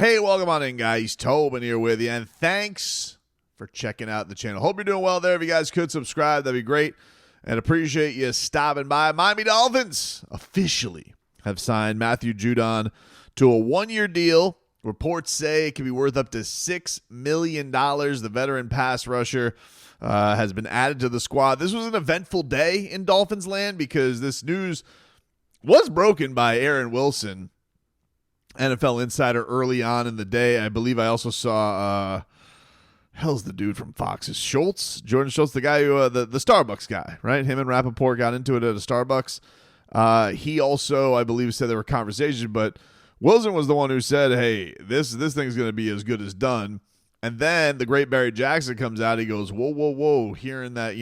Hey, welcome on in, guys. Tobin here with you, and thanks for checking out the channel. Hope you're doing well there. If you guys could subscribe, that'd be great, and appreciate you stopping by. Miami Dolphins officially have signed Matthew Judon to a one-year deal. Reports say it could be worth up to $6 million. The veteran pass rusher has been added to the squad. This was an eventful day in Dolphins land because this news was broken by Aaron Wilson, NFL insider, early on in the day. I believe I also saw, hell's the dude from Fox's Schultz, Jordan Schultz, the guy who, the Starbucks guy, right? Him and Rappaport got into it at a Starbucks. He also, I believe, said there were conversations, but Wilson was the one who said, hey, this thing's going to be as good as done. And then the great Barry Jackson comes out. He goes, whoa, hearing that,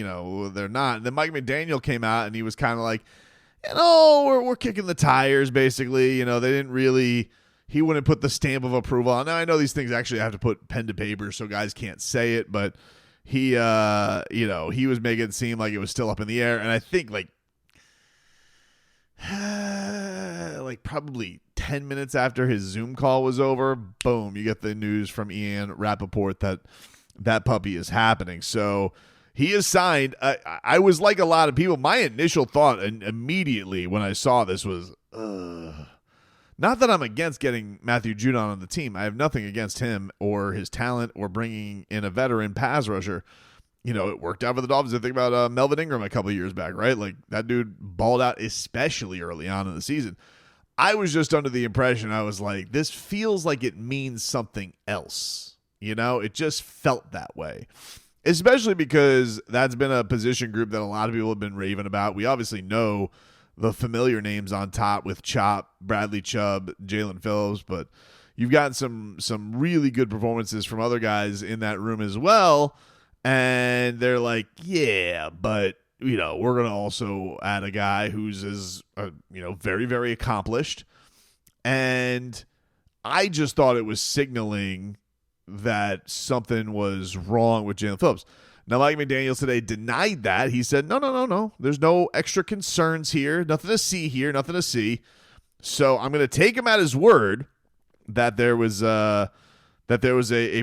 they're not. And then Mike McDaniel came out, and he was kind of like, we're kicking the tires, basically. They didn't really – he wouldn't put the stamp of approval on. Now, I know these things actually have to put pen to paper so guys can't say it, but he, he was making it seem like it was still up in the air. And I think like probably 10 minutes after his Zoom call was over, boom, you get the news from Ian Rappaport that puppy is happening. So he is signed. I was like a lot of people. My initial thought and immediately when I saw this was, not that I'm against getting Matthew Judon on the team. I have nothing against him or his talent or bringing in a veteran pass rusher. It worked out for the Dolphins. I think about Melvin Ingram a couple of years back, right? Like that dude balled out, especially early on in the season. I was just under the impression, I was like, this feels like it means something else. It just felt that way. Especially because that's been a position group that a lot of people have been raving about. We obviously know the familiar names on top with Chop, Bradley Chubb, Jaelan Phillips, but you've gotten some really good performances from other guys in that room as well. And they're like, yeah, but we're going to also add a guy who's as very, very accomplished. And I just thought it was signaling that something was wrong with Jaelan Phillips. Now, Mike McDaniel today denied that. He said, no. There's no extra concerns here. Nothing to see here. Nothing to see. So I'm going to take him at his word that there was a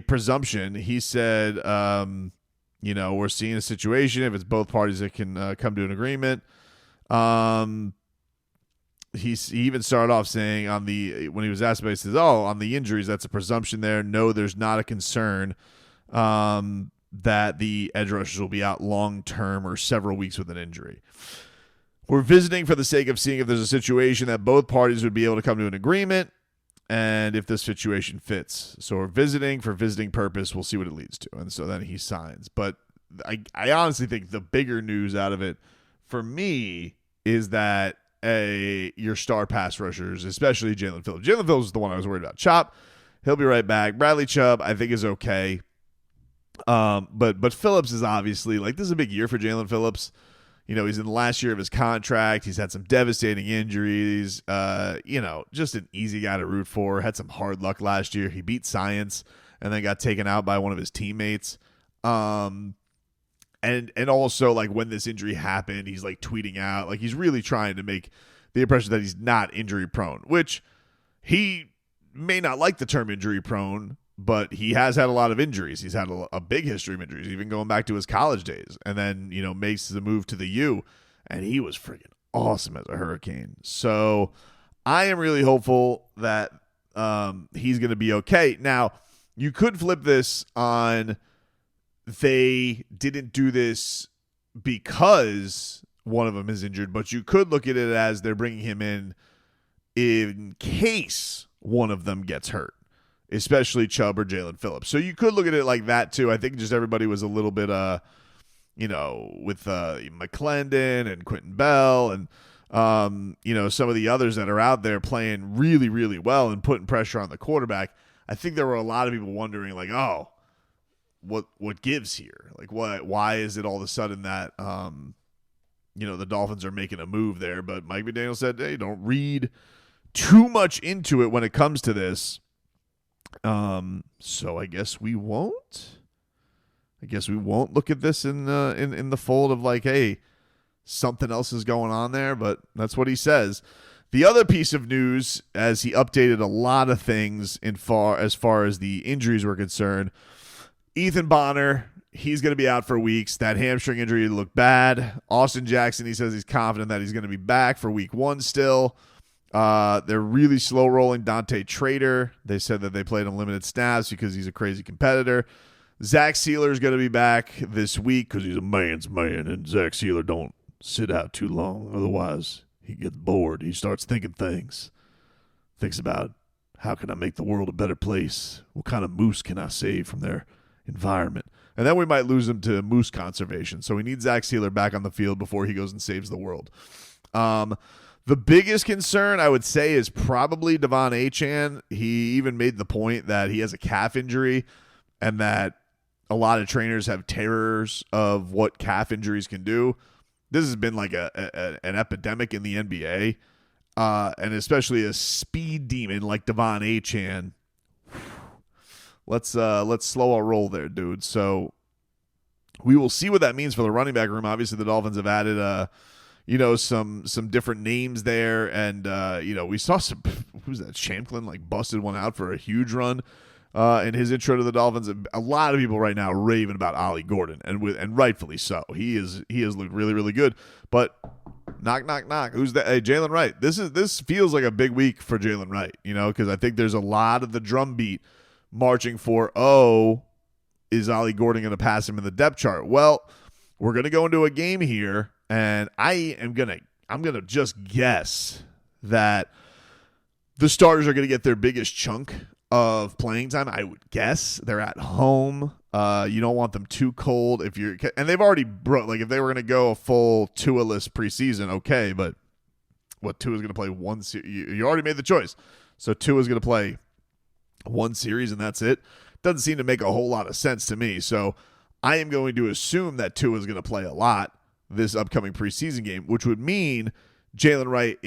presumption. He said, we're seeing a situation. If it's both parties that can come to an agreement. He even started off saying when he was asked about it, he says, on the injuries, that's a presumption there. No, there's not a concern. That the edge rushers will be out long-term or several weeks with an injury. We're visiting for the sake of seeing if there's a situation that both parties would be able to come to an agreement and if this situation fits. So we're visiting for visiting purpose. We'll see what it leads to. And so then he signs. But I honestly think the bigger news out of it for me is that your star pass rushers, especially Jaelan Phillips. Jaelan Phillips is the one I was worried about. Chop, he'll be right back. Bradley Chubb, I think, is okay. But Phillips is obviously this is a big year for Jaelan Phillips. He's in the last year of his contract. He's had some devastating injuries. Just an easy guy to root for. Had some hard luck last year. He beat science and then got taken out by one of his teammates. And also when this injury happened, he's tweeting out, he's really trying to make the impression that he's not injury prone, which he may not like the term injury prone, but he has had a lot of injuries. He's had a big history of injuries, even going back to his college days. And then, makes the move to the U, and he was freaking awesome as a Hurricane. So I am really hopeful that he's going to be okay. Now, you could flip this on they didn't do this because one of them is injured, but you could look at it as they're bringing him in case one of them gets hurt, especially Chubb or Jaelan Phillips. So you could look at it like that too. I think just everybody was a little bit, with McClendon and Quentin Bell and, some of the others that are out there playing really, really well and putting pressure on the quarterback. I think there were a lot of people wondering what gives here? Why is it all of a sudden that, the Dolphins are making a move there? But Mike McDaniel said, hey, don't read too much into it when it comes to this. So I guess we won't. Look at this in the fold of hey, something else is going on there, but that's what he says. The other piece of news, as he updated a lot of things as far as the injuries were concerned, Ethan Bonner, he's going to be out for weeks. That hamstring injury looked bad. Austin Jackson, he says he's confident that he's going to be back for week 1 still. They're really slow rolling Dante Trader. They said that they played on limited snaps because he's a crazy competitor. Zach Sealer is going to be back this week because he's a man's man, and Zach Sealer don't sit out too long. Otherwise, he gets bored. He starts thinking things. Thinks about, how can I make the world a better place? What kind of moose can I save from their environment? And then we might lose him to moose conservation. So we need Zach Sealer back on the field before he goes and saves the world. The biggest concern, I would say, is probably Devon Achane. He even made the point that he has a calf injury and that a lot of trainers have terrors of what calf injuries can do. This has been like an epidemic in the NBA, and especially a speed demon like Devon Achane. Let's slow our roll there, dude. So we will see what that means for the running back room. Obviously, the Dolphins have added some different names there, and we saw some. Who's that? Shamklin busted one out for a huge run in his intro to the Dolphins. A lot of people right now raving about Ollie Gordon, and rightfully so. He has looked really, really good. But knock, knock, knock. Who's that? Hey, Jaylen Wright. This feels like a big week for Jaylen Wright. Because I think there's a lot of the drumbeat marching for, is Ollie Gordon going to pass him in the depth chart? Well, we're going to go into a game here, and I'm gonna just guess that the starters are going to get their biggest chunk of playing time. I would guess they're at home. You don't want them too cold and they've already if they were going to go a full Tua-less preseason, okay, but what, Tua's going to play one series? You already made the choice. So Tua's going to play one series and that's it. Doesn't seem to make a whole lot of sense to me. So I am going to assume that Tua's going to play a lot this upcoming preseason game, which would mean Jaylen Wright,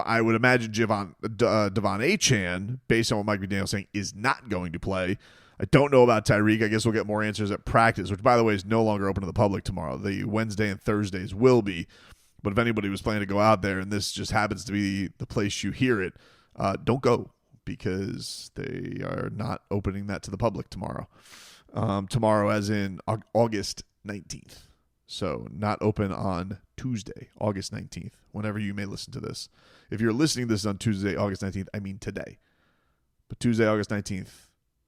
I would imagine Devon Achane, based on what Mike McDaniel is saying, is not going to play. I don't know about Tyreek. I guess we'll get more answers at practice, which, by the way, is no longer open to the public tomorrow. The Wednesday and Thursdays will be. But if anybody was planning to go out there and this just happens to be the place you hear it, don't go, because they are not opening that to the public tomorrow. Tomorrow as in August 19th. So not open on Tuesday, August 19th, whenever you may listen to this. If you're listening to this on Tuesday, August 19th, I mean today. But Tuesday, August 19th,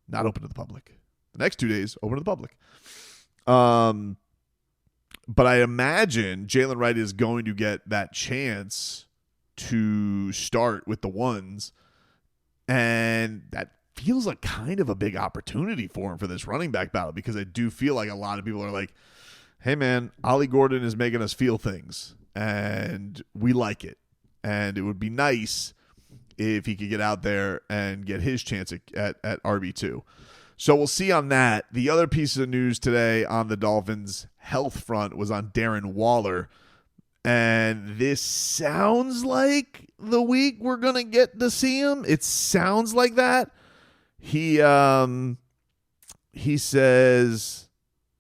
not open to the public. The next 2 days, open to the public. But I imagine Jaylen Wright is going to get that chance to start with the ones. And that feels like kind of a big opportunity for him for this running back battle, because I do feel like a lot of people are like, hey, man, Ollie Gordon is making us feel things, and we like it. And it would be nice if he could get out there and get his chance at RB2. So we'll see on that. The other piece of news today on the Dolphins' health front was on Darren Waller. And this sounds like the week we're going to get to see him. It sounds like that. He says...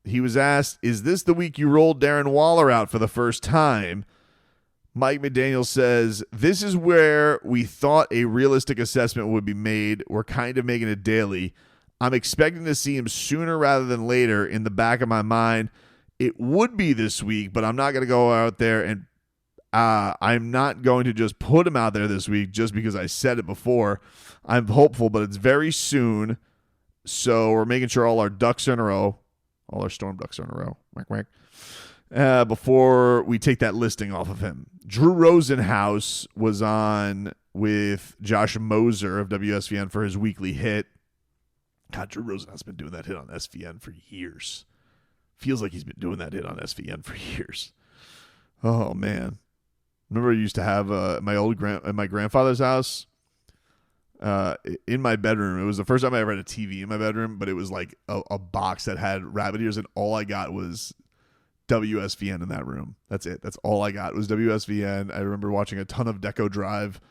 He was asked, is this the week you rolled Darren Waller out for the first time? Mike McDaniel says, this is where we thought a realistic assessment would be made. We're kind of making it daily. I'm expecting to see him sooner rather than later. In the back of my mind, it would be this week, but I'm not going to go out there and I'm not going to just put him out there this week just because I said it before. I'm hopeful, but it's very soon. So we're making sure all our ducks are in a row. All our storm ducks are in a row. Whack, whack. Before we take that listing off of him. Drew Rosenhaus was on with Josh Moser of WSVN for his weekly hit. God, Drew Rosenhaus has been doing that hit on SVN for years. Feels like he's been doing that hit on SVN for years. Oh, man. Remember I used to have at my grandfather's house, in my bedroom. It was the first time I ever had a TV in my bedroom, but it was like a box that had rabbit ears, and all I got was WSVN in that room. That's it. That's all I got was WSVN. I remember watching a ton of Deco Drive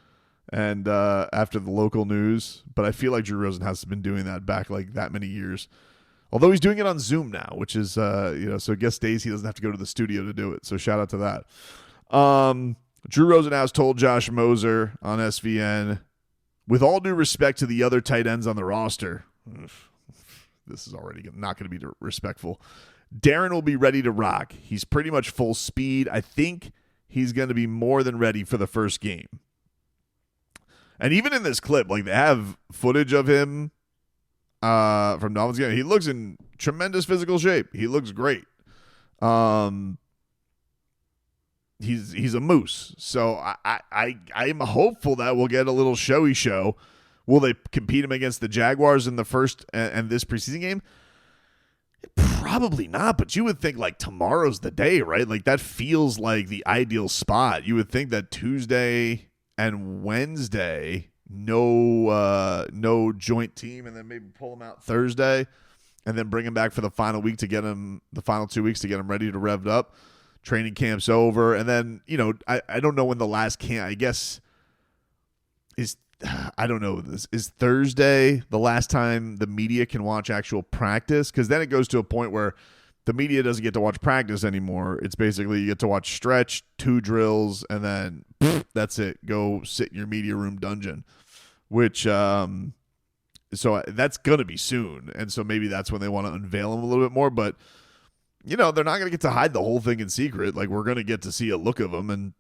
and after the local news, but I feel like Drew Rosenhaus has been doing that back like that many years. Although he's doing it on Zoom now, which is, so guest days he doesn't have to go to the studio to do it. So shout out to that. Drew Rosenhaus told Josh Moser on SVN, with all due respect to the other tight ends on the roster, this is already not going to be respectful, Darren will be ready to rock. He's pretty much full speed. I think he's going to be more than ready for the first game. And even in this clip, like, they have footage of him from Dolphins game. He looks in tremendous physical shape. He looks great. He's a moose. So I'm hopeful that we'll get a little showy show. Will they compete him against the Jaguars in the first and this preseason game? Probably not, but you would think like tomorrow's the day, right? Like, that feels like the ideal spot. You would think that Tuesday and Wednesday, no joint team, and then maybe pull him out Thursday and then bring him back for the final week to get him, the final 2 weeks to get him ready to rev up. Training camp's over. And then, I don't know when the last camp, I guess, is, I don't know, this is Thursday the last time the media can watch actual practice, because then it goes to a point where the media doesn't get to watch practice anymore. It's basically you get to watch stretch, 2 drills, and then that's it. Go sit in your media room dungeon, which so that's going to be soon. And so maybe that's when they want to unveil him a little bit more. But, they're not going to get to hide the whole thing in secret. Like, we're going to get to see a look of him, and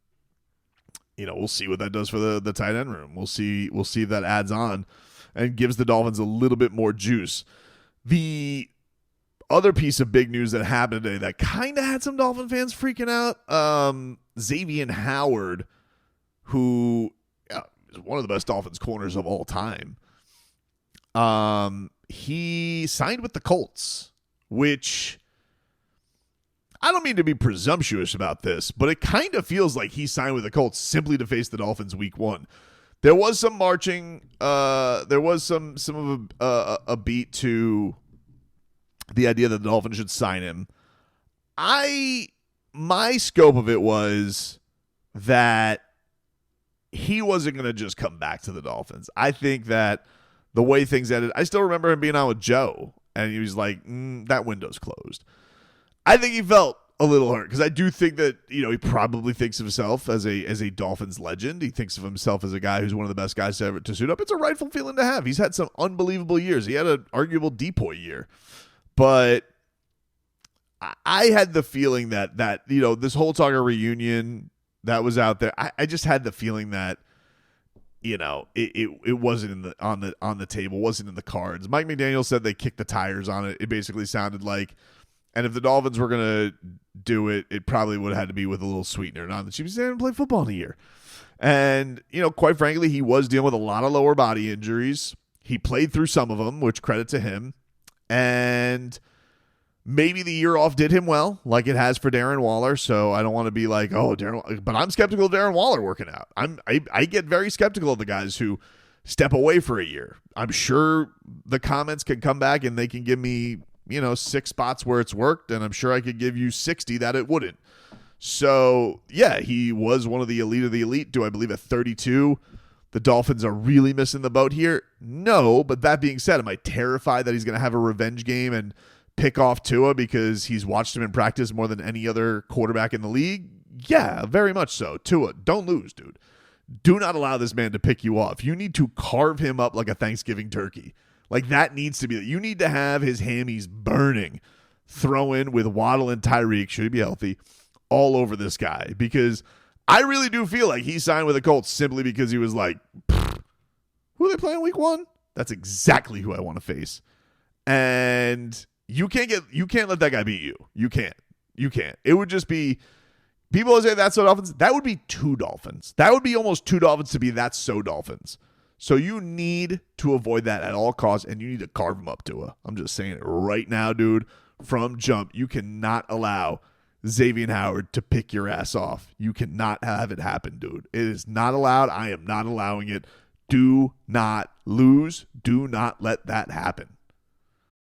we'll see what that does for the tight end room. We'll see if that adds on and gives the Dolphins a little bit more juice. The other piece of big news that happened today that kind of had some Dolphin fans freaking out, Xavien Howard, who is one of the best Dolphins corners of all time, he signed with the Colts, which I don't mean to be presumptuous about this, but it kind of feels like he signed with the Colts simply to face the Dolphins week 1. There was some marching. There was some of a beat to the idea that the Dolphins should sign him. My scope of it was that he wasn't going to just come back to the Dolphins. I think that the way things ended, I still remember him being on with Joe, and he was like, that window's closed. I think he felt a little hurt, because I do think that, he probably thinks of himself as a Dolphins legend. He thinks of himself as a guy who's one of the best guys to ever to suit up. It's a rightful feeling to have. He's had some unbelievable years. He had an arguable depoy year. But I had the feeling that this whole talk of reunion that was out there, I just had the feeling that it wasn't on the table, wasn't in the cards. Mike McDaniel said they kicked the tires on it. It basically sounded like, and if the Dolphins were going to do it, it probably would have had to be with a little sweetener. Not that she was going to play football in a year. And, quite frankly, he was dealing with a lot of lower body injuries. He played through some of them, which credit to him. And maybe the year off did him well, like it has for Darren Waller. So I don't want to be like, oh, Darren, but I'm skeptical of Darren Waller working out. I get very skeptical of the guys who step away for a year. I'm sure the comments can come back and they can give me, 6 spots where it's worked, and I'm sure I could give you 60 that it wouldn't. So, yeah, he was one of the elite of the elite. Do I believe at 32 the Dolphins are really missing the boat here? No, but that being said, am I terrified that he's going to have a revenge game and pick off Tua because he's watched him in practice more than any other quarterback in the league? Yeah, very much so. Tua, don't lose, dude. Do not allow this man to pick you off. You need to carve him up like a Thanksgiving turkey. Like, that needs to be, you need to have his hammies burning, throw in with Waddle and Tyreek, should he be healthy, all over this guy. Because I really do feel like he signed with the Colts simply because he was like, who are they playing week 1? That's exactly who I want to face. And you can't let that guy beat you. You can't. It would just be, people say that's so Dolphins. That would be 2 Dolphins. That would be almost 2 Dolphins to be that's so Dolphins. So you need to avoid that at all costs, and you need to carve him up, Tua. I'm just saying it right now, dude. From jump, you cannot allow Xavien Howard to pick your ass off. You cannot have it happen, dude. It is not allowed. I am not allowing it. Do not lose. Do not let that happen.